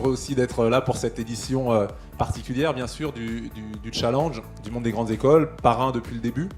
heureux aussi d'être là pour cette édition particulière, bien sûr, du Challenge du monde des grandes écoles, parrain depuis le début.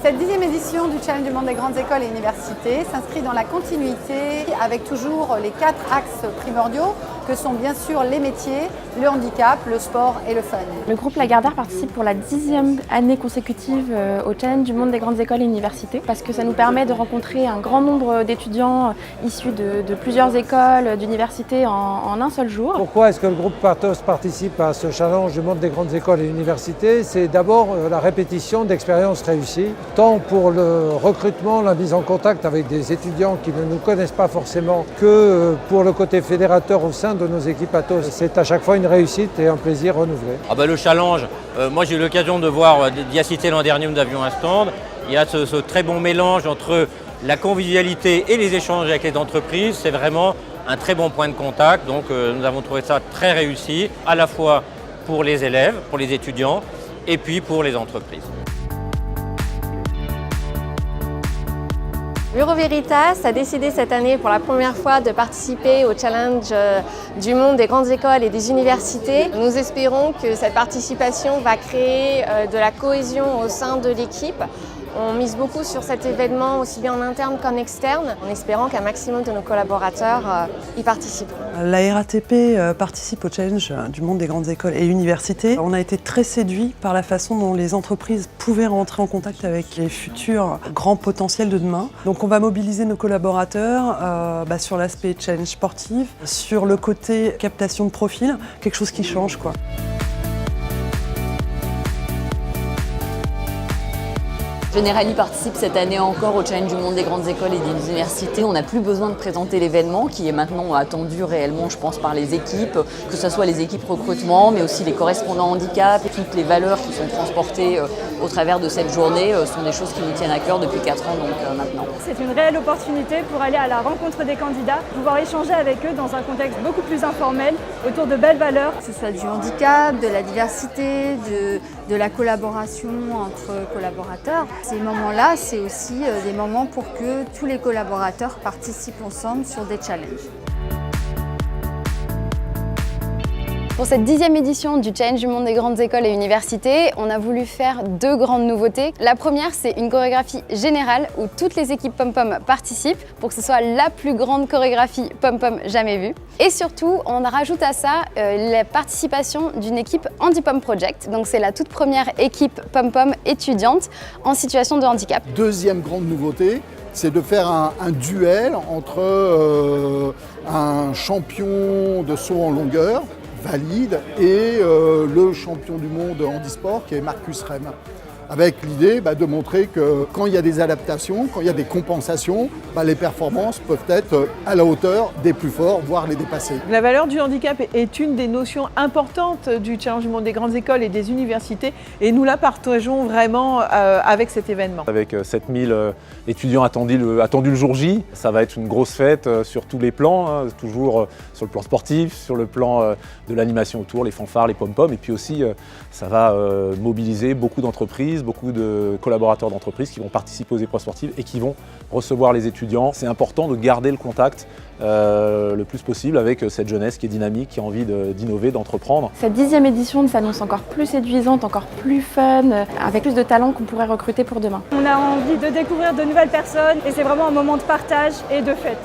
Cette 10e édition du Challenge du monde des grandes écoles et universités s'inscrit dans la continuité avec toujours les 4 axes primordiaux que sont bien sûr les métiers, le handicap, le sport et le fun. Le groupe Lagardère participe pour la 10e année consécutive au Challenge du monde des grandes écoles et universités parce que ça nous permet de rencontrer un grand nombre d'étudiants issus de plusieurs écoles, d'universités en un seul jour. Pourquoi est-ce que le groupe Pathos participe à ce Challenge du monde des grandes écoles et universités? C'est d'abord la répétition d'expériences réussies, tant pour le recrutement, la mise en contact avec des étudiants qui ne nous connaissent pas forcément, que pour le côté fédérateur au sein de nos équipes Athos. C'est à chaque fois une réussite et un plaisir renouvelé. Le challenge, moi j'ai eu l'occasion de voir, d'y assister l'an dernier, nous avions un stand. Il y a ce très bon mélange entre la convivialité et les échanges avec les entreprises. C'est vraiment un très bon point de contact. Donc nous avons trouvé ça très réussi, à la fois pour les élèves, pour les étudiants et puis pour les entreprises. Bureau Veritas a décidé cette année pour la première fois de participer au Challenge du monde des grandes écoles et des universités. Nous espérons que cette participation va créer de la cohésion au sein de l'équipe. On mise beaucoup sur cet événement aussi bien en interne qu'en externe, en espérant qu'un maximum de nos collaborateurs y participeront. La RATP participe au Challenge du monde des grandes écoles et universités. On a été très séduits par la façon dont les entreprises pouvaient rentrer en contact avec les futurs grands potentiels de demain. Donc on va mobiliser nos collaborateurs sur l'aspect challenge sportif, sur le côté captation de profil, quelque chose qui change, quoi. Generali participe cette année encore au Challenge du monde des grandes écoles et des universités. On n'a plus besoin de présenter l'événement qui est maintenant attendu réellement, je pense, par les équipes, que ce soit les équipes recrutement, mais aussi les correspondants handicap et toutes les valeurs qui sont transportées au travers de cette journée sont des choses qui nous tiennent à cœur depuis 4 ans maintenant. C'est une réelle opportunité pour aller à la rencontre des candidats, pouvoir échanger avec eux dans un contexte beaucoup plus informel, autour de belles valeurs. Que ce soit du handicap, de la diversité, de la collaboration entre collaborateurs. Ces moments-là, c'est aussi des moments pour que tous les collaborateurs participent ensemble sur des challenges. Pour cette 10e édition du Challenge du monde des grandes écoles et universités, on a voulu faire 2 grandes nouveautés. La première, c'est une chorégraphie générale où toutes les équipes pom-pom participent pour que ce soit la plus grande chorégraphie pom-pom jamais vue. Et surtout, on rajoute à ça la participation d'une équipe Handi-Pom Project. Donc c'est la toute première équipe pom-pom étudiante en situation de handicap. Deuxième grande nouveauté, c'est de faire un duel entre un champion de saut en longueur valide et le champion du monde handisport qui est Marcus Rem. Avec l'idée de montrer que quand il y a des adaptations, quand il y a des compensations, les performances peuvent être à la hauteur des plus forts, voire les dépasser. La valeur du handicap est une des notions importantes du Challenge du monde des grandes écoles et des universités et nous la partageons vraiment avec cet événement. Avec 7000 étudiants attendus le jour J, ça va être une grosse fête sur tous les plans, toujours sur le plan sportif, sur le plan de l'animation autour, les fanfares, les pom-pom, et puis aussi ça va mobiliser beaucoup d'entreprises, beaucoup de collaborateurs d'entreprises qui vont participer aux épreuves sportives et qui vont recevoir les étudiants. C'est important de garder le contact le plus possible avec cette jeunesse qui est dynamique, qui a envie d'innover, d'entreprendre. Cette 10e édition s'annonce encore plus séduisante, encore plus fun, avec plus de talents qu'on pourrait recruter pour demain. On a envie de découvrir de nouvelles personnes et c'est vraiment un moment de partage et de fête.